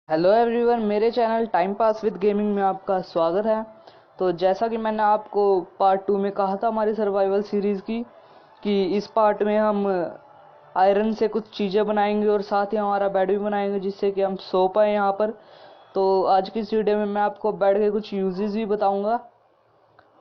Hello everyone, मेरे channel time pass with gaming में आपका स्वागत है। तो जैसा कि मैंने आपको पार्ट 2 में कहा था हमारी सर्वाइवल सीरीज़ की कि इस पार्ट में हम आयरन से कुछ चीज़ें बनाएंगे और साथ ही हमारा बेड भी बनाएंगे जिससे कि हम सो पाए यहाँ पर। तो आज की इस वीडियो में मैं आपको बेड के कुछ यूजेस भी बताऊँगा।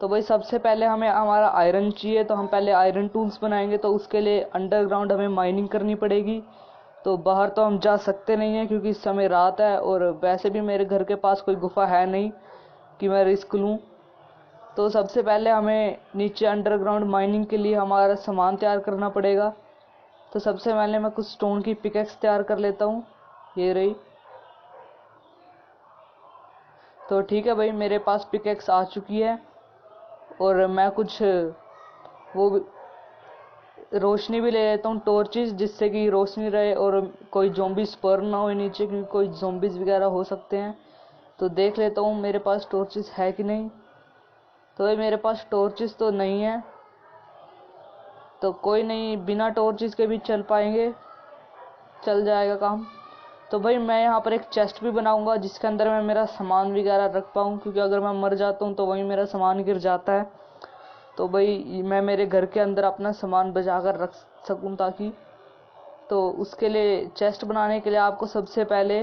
तो भाई सबसे पहले हमें हमारा आयरन चाहिए, तो हम पहले आयरन टूल्स बनाएंगे। तो उसके लिए अंडरग्राउंड हमें माइनिंग करनी पड़ेगी। तो बाहर तो हम जा सकते नहीं हैं क्योंकि इस समय रात है, और वैसे भी मेरे घर के पास कोई गुफा है नहीं कि मैं रिस्क लूँ। तो सबसे पहले हमें नीचे अंडरग्राउंड माइनिंग के लिए हमारा सामान तैयार करना पड़ेगा। तो सबसे पहले मैं कुछ स्टोन की पिकेक्स तैयार कर लेता हूँ, ये रही। तो ठीक है भाई, मेरे पास पिकेक्स आ चुकी है और मैं कुछ वो रोशनी भी ले लेता हूँ, टॉर्चेस, जिससे कि रोशनी रहे और कोई ज़ॉम्बी स्पॉन ना हो नीचे, क्योंकि कोई ज़ॉम्बीज वगैरह हो सकते हैं। तो देख लेता हूँ मेरे पास टॉर्चेस है कि नहीं। तो ये मेरे पास टॉर्चेस तो नहीं है, तो कोई नहीं, बिना टॉर्चेस के भी चल पाएंगे, चल जाएगा काम। तो भाई मैं यहाँ पर एक चेस्ट भी बनाऊंगा जिसके अंदर मैं मेरा सामान वगैरह रख पाऊँ, क्योंकि अगर मैं मर जाता हूँ तो वहीं मेरा सामान गिर जाता है। तो भाई मैं मेरे घर के अंदर अपना सामान बचा कर रख सकूँ ताकि। तो उसके लिए चेस्ट बनाने के लिए आपको सबसे पहले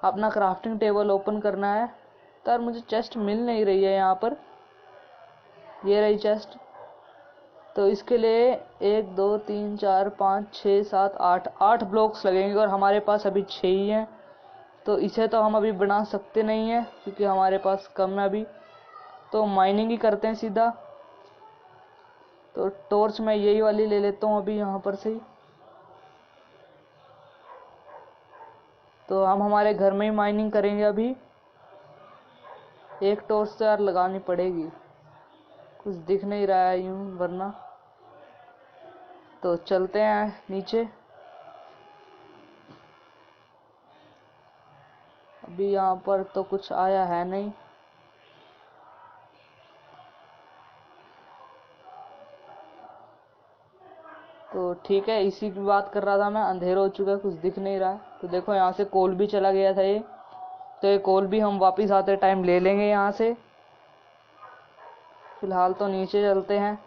अपना क्राफ्टिंग टेबल ओपन करना है। तो यार मुझे चेस्ट मिल नहीं रही है यहाँ पर, ये रही चेस्ट। तो इसके लिए 1 2 3 4 5 6 7 8 ब्लॉक्स लगेंगे और हमारे पास अभी 6 ही हैं। तो इसे तो हम अभी बना सकते नहीं हैं क्योंकि हमारे पास कम है अभी। तो माइनिंग ही करते हैं सीधा। तो टॉर्च मैं यही वाली ले लेता हूँ अभी यहाँ पर से ही। तो हम हमारे घर में ही माइनिंग करेंगे अभी। एक टॉर्च तो यार लगानी पड़ेगी, कुछ दिख नहीं रहा है यूं वरना। तो चलते हैं नीचे। अभी यहाँ पर तो कुछ आया है नहीं। तो ठीक है, इसी की बात कर रहा था मैं, अंधेरा हो चुका है, कुछ दिख नहीं रहा है। तो देखो यहाँ से कोल भी चला गया था ये। तो ये कोल भी हम वापस आते टाइम ले लेंगे यहाँ से। फिलहाल तो नीचे चलते हैं।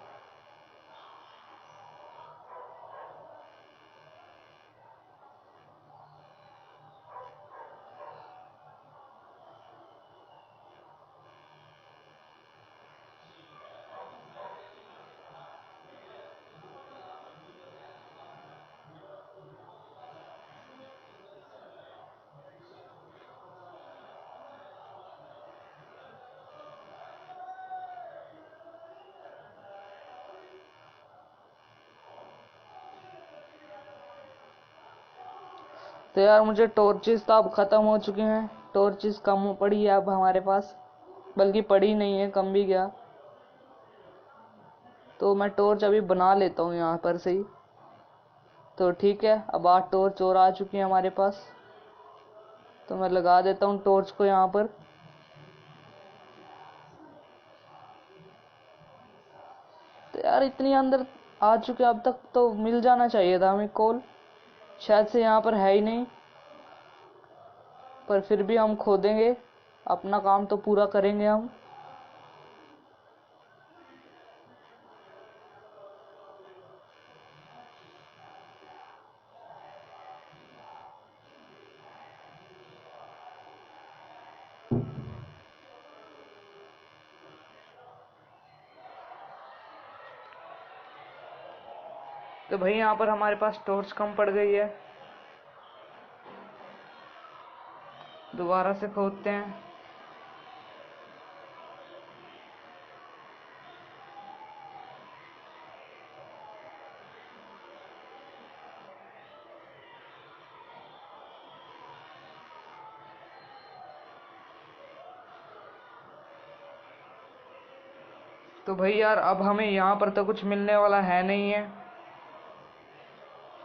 तो यार मुझे टॉर्चेस तो अब ख़त्म हो चुके हैं, टॉर्चेस कम पड़ी है अब हमारे पास, बल्कि पड़ी नहीं है, कम भी गया। तो मैं टॉर्च अभी बना लेता हूँ यहाँ पर से ही। तो ठीक है, अब 8 टॉर्च और आ चुकी है हमारे पास। तो मैं लगा देता हूँ टॉर्च को यहाँ पर। तो यार इतनी अंदर आ चुके, अब तक तो मिल जाना चाहिए था हमें कोल। शायद से यहाँ पर है ही नहीं, पर फिर भी हम खोदेंगे, अपना काम तो पूरा करेंगे हम। तो भाई यहाँ पर हमारे पास टॉर्च कम पड़ गई है, दोबारा से खोदते हैं। तो भाई यार अब हमें यहाँ पर तो कुछ मिलने वाला है नहीं है,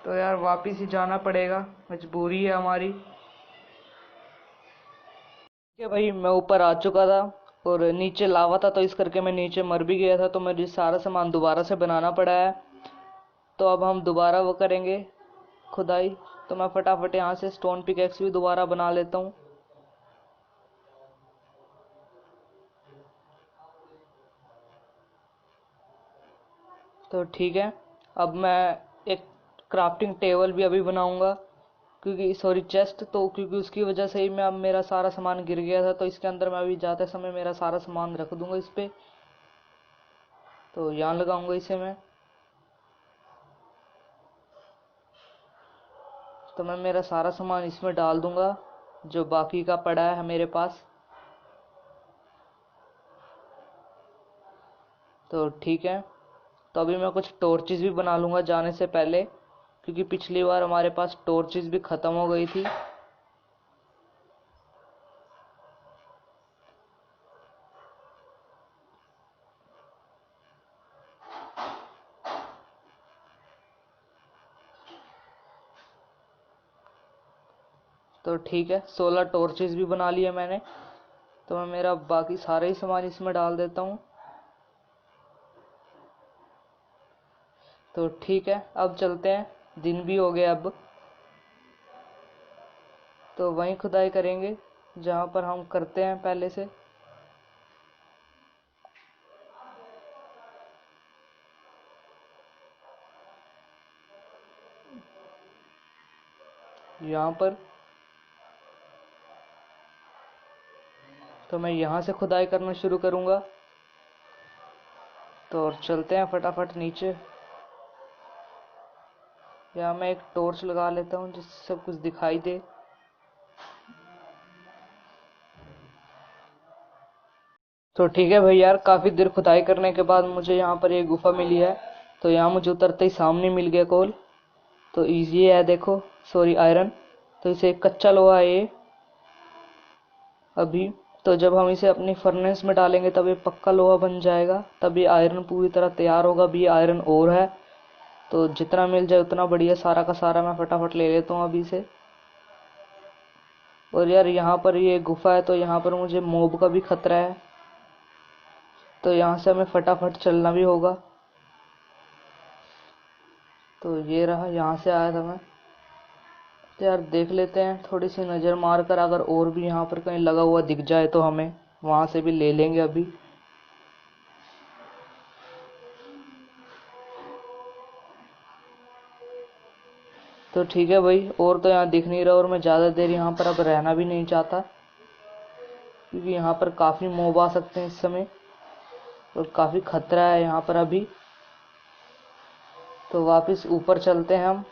तो यार वापिस ही जाना पड़ेगा, मजबूरी है हमारी। ठीक है भाई, मैं ऊपर आ चुका था और नीचे लावा था, तो इस करके मैं नीचे मर भी गया था। तो मुझे सारा सामान दोबारा से बनाना पड़ा है। तो अब हम दोबारा वो करेंगे, खुदाई। तो मैं फटाफट यहाँ से स्टोन पिकेक्स भी दोबारा बना लेता हूँ। तो ठीक है, अब मैं एक क्राफ्टिंग टेबल भी अभी बनाऊंगा, क्योंकि सॉरी चेस्ट, तो क्योंकि उसकी वजह से ही मैं अब मेरा सारा सामान गिर गया था, तो इसके अंदर मैं अभी जाते समय मेरा सारा सामान रख दूंगा इस पे। तो यहाँ लगाऊंगा इसे मैं। तो मैं मेरा सारा सामान इसमें डाल दूंगा जो बाकी का पड़ा है मेरे पास। तो ठीक है, तो अभी मैं कुछ टॉर्चेस भी बना लूँगा जाने से पहले, क्योंकि पिछली बार हमारे पास टॉर्चेस भी ख़त्म हो गई थी। तो ठीक है, 16 टॉर्चेस भी बना लिए मैंने। तो मैं मेरा बाकी सारा ही सामान इसमें डाल देता हूँ। तो ठीक है, अब चलते हैं, दिन भी हो गया अब। तो वहीं खुदाई करेंगे जहाँ पर हम करते हैं पहले से। यहाँ पर तो मैं यहाँ से खुदाई करना शुरू करूँगा। तो और चलते हैं फटाफट नीचे। यहाँ मैं एक टॉर्च लगा लेता हूँ जिससे सब कुछ दिखाई दे। तो ठीक है भाई यार, काफ़ी देर खुदाई करने के बाद मुझे यहाँ पर एक गुफा मिली है। तो यहाँ मुझे उतरते ही सामने मिल गया कोल। तो ये है देखो, सॉरी आयरन। तो इसे कच्चा लोहा है ये अभी। तो जब हम इसे अपनी फर्नेस में डालेंगे तब ये पक्का लोहा बन जाएगा, तब ये आयरन पूरी तरह तैयार होगा। अभी आयरन और है, तो जितना मिल जाए उतना बढ़िया, सारा का सारा मैं फटाफट ले लेता हूँ अभी से। और यार यहाँ पर ये गुफा है, तो यहाँ पर मुझे मोब का भी खतरा है, तो यहाँ से हमें फटाफट चलना भी होगा। तो ये रहा, यहाँ से आया था मैं। तो यार देख लेते हैं, थोड़ी सी नज़र मार कर, अगर और भी यहाँ पर कहीं लगा हुआ दिख जाए तो हमें वहाँ से भी ले लेंगे अभी। तो ठीक है भाई, और तो यहाँ दिख नहीं रहा, और मैं ज़्यादा देर यहाँ पर अब रहना भी नहीं चाहता, क्योंकि यहाँ पर काफ़ी मोब आ सकते हैं इस समय, और काफ़ी खतरा है यहाँ पर अभी। तो वापस ऊपर चलते हैं हम।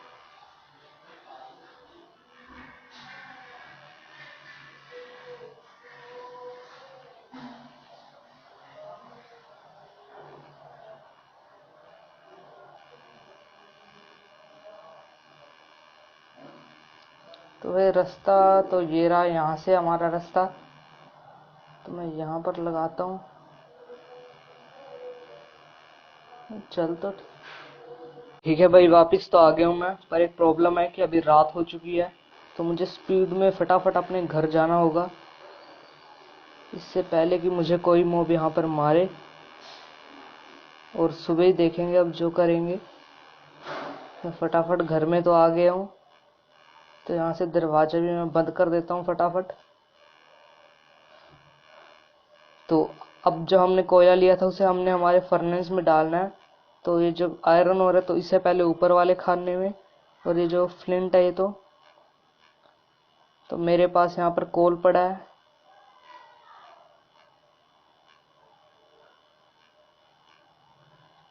तो ये रास्ता, तो ये रहा यहाँ से हमारा रास्ता। तो मैं यहाँ पर लगाता हूँ। चल तो ठीक है भाई, वापस तो आ गया हूँ मैं, पर एक प्रॉब्लम है कि अभी रात हो चुकी है। तो मुझे स्पीड में फटाफट अपने घर जाना होगा, इससे पहले कि मुझे कोई मॉब यहाँ पर मारे। और सुबह ही देखेंगे अब जो करेंगे। मैं फटाफट घर में तो आ गया हूँ, तो यहाँ से दरवाजा भी मैं बंद कर देता हूँ फटाफट। तो अब जो हमने कोयला लिया था उसे हमने हमारे फर्नेस में डालना है। तो ये जो आयरन हो रहा है तो इससे पहले ऊपर वाले खाने में, और ये जो फ्लिंट है ये तो मेरे पास यहाँ पर कोल पड़ा है।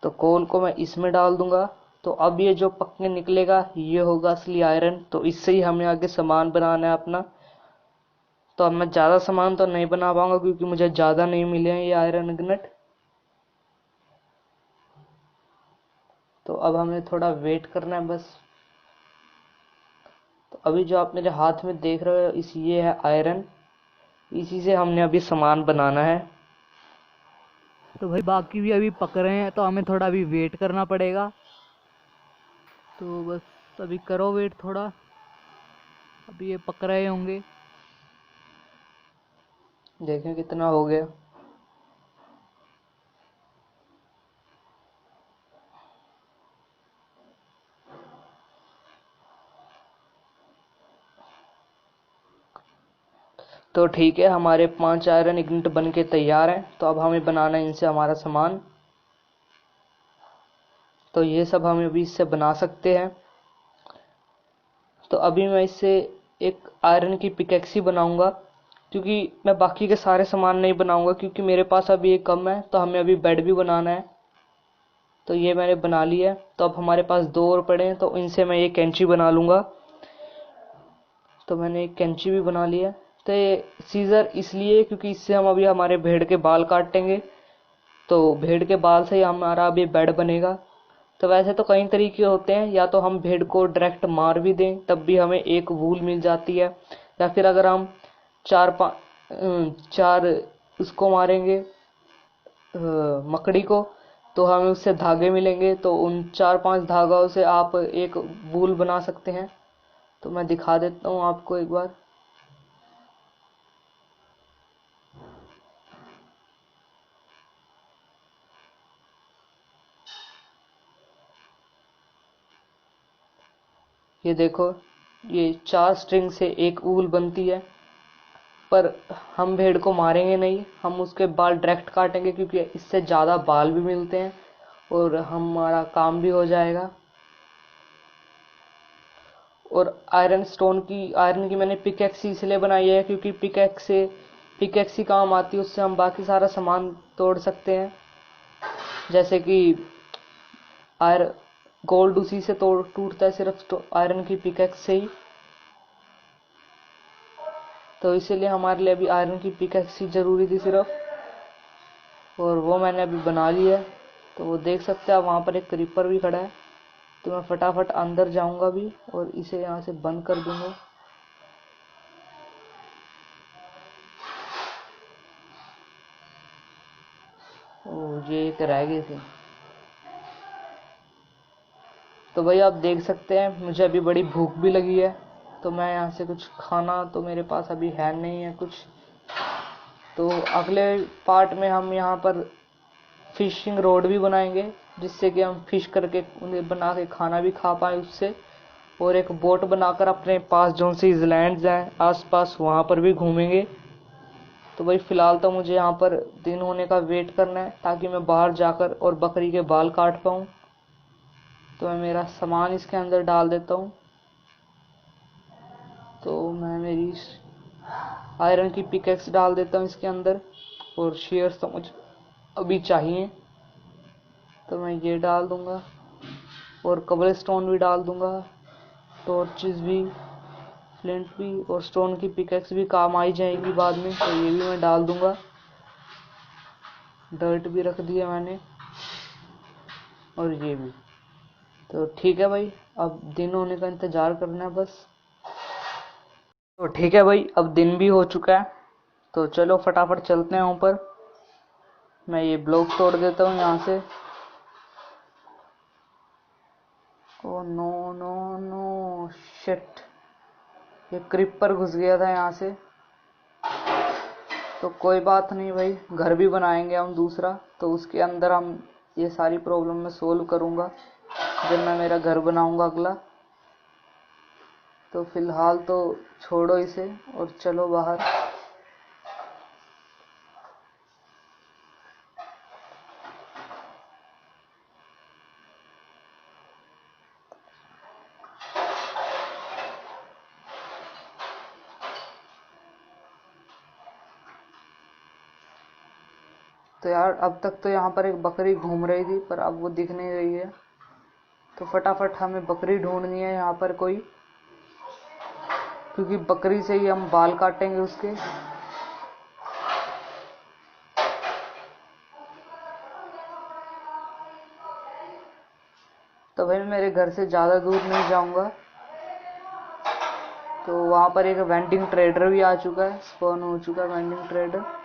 तो कोल को मैं इसमें डाल दूंगा। तो अब ये जो पक के निकलेगा ये होगा असली आयरन, तो इससे ही हमें आगे सामान बनाना है अपना। तो अब मैं ज़्यादा सामान तो नहीं बना पाऊंगा, क्योंकि मुझे ज़्यादा नहीं मिले हैं ये आयरन इग्नेट। तो अब हमें थोड़ा वेट करना है बस। तो अभी जो आप मेरे हाथ में देख रहे हो इस ये है आयरन, इसी से हमने अभी सामान बनाना है। तो भाई बाकी भी अभी पक रहे हैं, तो हमें थोड़ा अभी वेट करना पड़ेगा। तो बस अभी करो वेट थोड़ा, अभी ये पक रहे होंगे। देखें कितना हो गया। तो ठीक है, हमारे 5 आयरन इग्निट बन के तैयार हैं। तो अब हमें बनाना है इनसे हमारा सामान। तो ये सब हम अभी इससे बना सकते हैं। तो अभी मैं इससे एक आयरन की पिकैक्सी बनाऊंगा, क्योंकि मैं बाकी के सारे सामान नहीं बनाऊंगा क्योंकि मेरे पास अभी एक कम है। तो हमें अभी बेड भी बनाना है। तो ये मैंने बना लिया है। तो अब हमारे पास 2 और पड़े हैं, तो इनसे मैं ये कैंची बना लूँगा। तो मैंने एक कैंची भी बना लिया है। तो ये सीज़र इसलिए क्योंकि इससे हम अभी हमारे भेड़ के बाल काटेंगे। तो भेड़ के बाल से ही हमारा अभी बेड बनेगा। तो वैसे तो कई तरीके होते हैं, या तो हम भेड़ को डायरेक्ट मार भी दें तब भी हमें एक वूल मिल जाती है, या फिर अगर हम चार उसको मारेंगे मकड़ी को, तो हमें उससे धागे मिलेंगे। तो उन 4-5 धागों से आप एक वूल बना सकते हैं। तो मैं दिखा देता हूँ आपको एक बार। ये देखो, ये 4 स्ट्रिंग से एक वूल बनती है। पर हम भेड़ को मारेंगे नहीं, हम उसके बाल डायरेक्ट काटेंगे क्योंकि इससे ज़्यादा बाल भी मिलते हैं और हमारा काम भी हो जाएगा। और आयरन की मैंने पिकैक्स इसलिए बनाई है क्योंकि पिकैक्स ही काम आती है। उससे हम बाकी सारा सामान तोड़ सकते हैं, जैसे कि आयर गोल्ड उसी से तोड़ टूटता है, सिर्फ आयरन की पिकैक्स से ही। तो इसीलिए हमारे लिए अभी आयरन की पिकैक्स ही ज़रूरी थी सिर्फ, और वो मैंने अभी बना लिया है। तो वो देख सकते हैं आप, वहाँ पर एक क्रीपर भी खड़ा है। तो मैं फटाफट अंदर जाऊंगा भी और इसे यहाँ से बंद कर दूंगा। ओ, ये एक रह गई थी। तो भाई आप देख सकते हैं मुझे अभी बड़ी भूख भी लगी है। तो मैं यहाँ से कुछ खाना तो मेरे पास अभी है नहीं है कुछ। तो अगले पार्ट में हम यहाँ पर फिशिंग रोड भी बनाएंगे, जिससे कि हम फिश करके उन्हें बना के खाना भी खा पाए उससे। और एक बोट बनाकर अपने पास जो सी आइलैंड्स हैं आसपास वहाँ पर भी घूमेंगे। तो भाई फ़िलहाल तो मुझे यहाँ पर दिन होने का वेट करना है, ताकि मैं बाहर जाकर और बकरी के बाल काट पाऊँ। तो मैं मेरा सामान इसके अंदर डाल देता हूँ। तो मैं मेरी आयरन की पिकेक्स डाल देता हूँ इसके अंदर, और शेयर्स तो मुझे अभी चाहिए। तो मैं ये डाल दूँगा और कबल स्टोन भी डाल दूँगा, टॉर्चेस भी, फ्लिंट भी, और स्टोन की पिकेक्स भी काम आई जाएगी बाद में। तो ये भी मैं डाल दूँगा। डर्ट भी रख दिया मैंने, और ये भी। तो ठीक है भाई, अब दिन होने का इंतज़ार करना है बस। तो ठीक है भाई, अब दिन भी हो चुका है। तो चलो फटाफट चलते हैं ऊपर। मैं ये ब्लॉक तोड़ देता हूँ यहाँ से। Oh no no no, shit, ये क्रिपर घुस गया था यहाँ से। तो कोई बात नहीं भाई, घर भी बनाएंगे हम दूसरा। तो उसके अंदर हम ये सारी प्रॉब्लम मैं सोल्व करूँगा जब मैं मेरा घर बनाऊँगा अगला। तो फिलहाल तो छोड़ो इसे और चलो बाहर। तो यार अब तक तो यहाँ पर एक बकरी घूम रही थी, पर अब वो दिख नहीं रही है। तो फटाफट हमें बकरी ढूंढनी है यहाँ पर कोई, क्योंकि बकरी से ही हम बाल काटेंगे उसके। तो भाई मेरे घर से ज़्यादा दूर नहीं जाऊँगा। तो वहाँ पर एक वेंडिंग ट्रेडर भी आ चुका है, स्पॉन हो चुका है वेंडिंग ट्रेडर।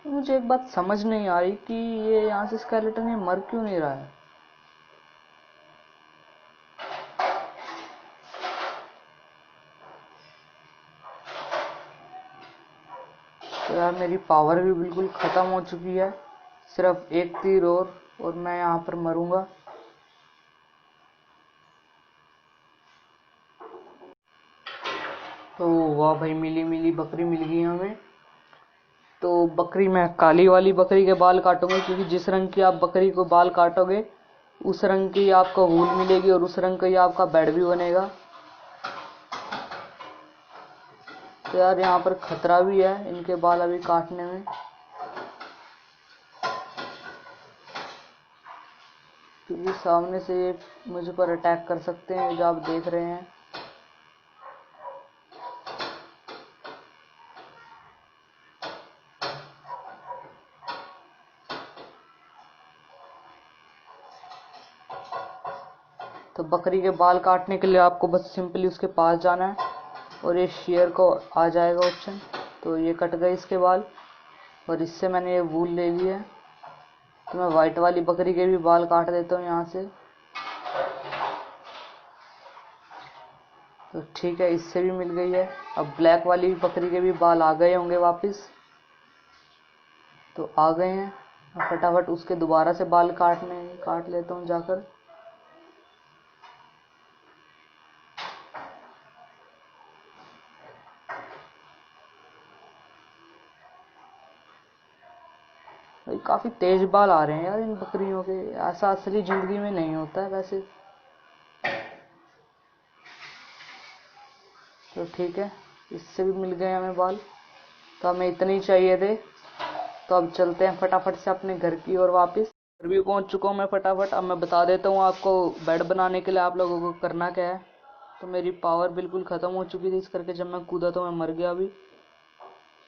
मुझे एक बात समझ नहीं आ रही कि ये यहाँ से स्केलेटन ये मर क्यों नहीं रहा है। यार मेरी पावर भी बिल्कुल ख़त्म हो चुकी है, सिर्फ एक तीर और मैं यहाँ पर मरूंगा। तो वाह भाई, मिली मिली बकरी मिल गई हमें। तो बकरी, मैं काली वाली बकरी के बाल काटूंगा, क्योंकि जिस रंग की आप बकरी को बाल काटोगे उस रंग की आपको वूल मिलेगी और उस रंग का ही आपका बेड भी बनेगा। तो यार यहाँ पर खतरा भी है इनके बाल अभी काटने में। क्योंकि सामने से ये मुझ पर अटैक कर सकते हैं, जो आप देख रहे हैं। तो बकरी के बाल काटने के लिए आपको बस सिंपली उसके पास जाना है और ये शेयर को आ जाएगा ऑप्शन। तो ये कट गए इसके बाल और इससे मैंने ये वूल ले ली है। तो मैं वाइट वाली बकरी के भी बाल काट देता हूँ यहाँ से। तो ठीक है, इससे भी मिल गई है। अब ब्लैक वाली बकरी के भी बाल आ गए होंगे वापस। तो आ गए हैं, फटाफट उसके दोबारा से बाल काट लेता हूँ जाकर। भाई काफ़ी तेज बाल आ रहे हैं यार इन बकरियों के, ऐसा असली ज़िंदगी में नहीं होता है वैसे। तो ठीक है, इससे भी मिल गए हमें बाल। तो हमें इतने ही चाहिए थे। तो अब चलते हैं फटाफट से अपने घर की ओर वापस। घर भी पहुंच चुका हूँ मैं फटाफट। अब मैं बता देता हूँ आपको बेड बनाने के लिए आप लोगों को करना क्या है। तो मेरी पावर बिल्कुल ख़त्म हो चुकी थी, इस करके जब मैं कूदा तो मैं मर गया अभी।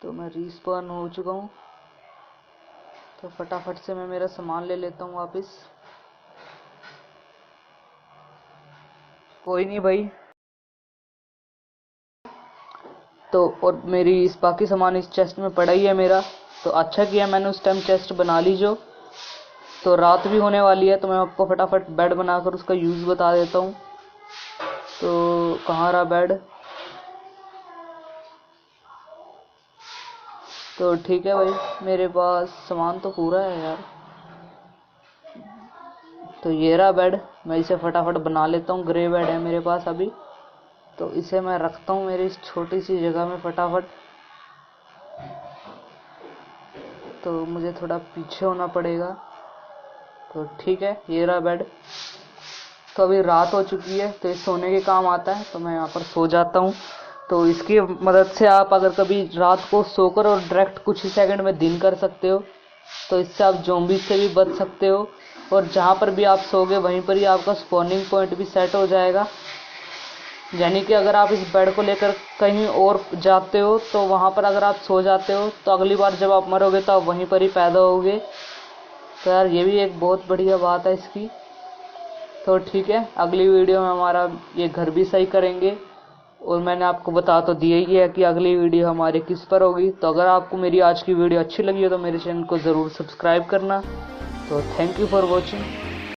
तो मैं रिस्पॉन हो चुका हूँ। तो फटाफट से मैं मेरा सामान ले लेता हूँ वापस। कोई नहीं भाई। तो और मेरी इस बाकी सामान इस चेस्ट में पड़ा ही है मेरा। तो अच्छा किया मैंने उस टाइम चेस्ट बना ली जो। तो रात भी होने वाली है, तो मैं आपको फटाफट बेड बनाकर उसका यूज़ बता देता हूँ। तो कहाँ रहा बेड। तो ठीक है भाई, मेरे पास सामान तो पूरा है यार। तो ये रहा बेड, मैं इसे फटाफट बना लेता हूँ। ग्रे बेड है मेरे पास अभी। तो इसे मैं रखता हूँ मेरी इस छोटी सी जगह में फटाफट। तो मुझे थोड़ा पीछे होना पड़ेगा। तो ठीक है, ये रहा बेड। तो अभी रात हो चुकी है, तो ये सोने के काम आता है। तो मैं यहाँ पर सो जाता हूँ। तो इसकी मदद से आप अगर कभी रात को सोकर और डायरेक्ट कुछ ही सेकंड में दिन कर सकते हो। तो इससे आप ज़ॉम्बी से भी बच सकते हो। और जहाँ पर भी आप सोगे वहीं पर ही आपका स्पॉनिंग पॉइंट भी सेट हो जाएगा। यानी कि अगर आप इस बेड को लेकर कहीं और जाते हो तो वहाँ पर अगर आप सो जाते हो तो अगली बार जब आप मरोगे तो आप वहीं पर ही पैदा होगे। तो यार ये भी एक बहुत बढ़िया बात है इसकी। तो ठीक है, अगली वीडियो में हमारा ये घर भी सही करेंगे। और मैंने आपको बता तो दिया ही है कि अगली वीडियो हमारे किस पर होगी। तो अगर आपको मेरी आज की वीडियो अच्छी लगी हो तो मेरे चैनल को ज़रूर सब्सक्राइब करना। तो थैंक यू फॉर वॉचिंग।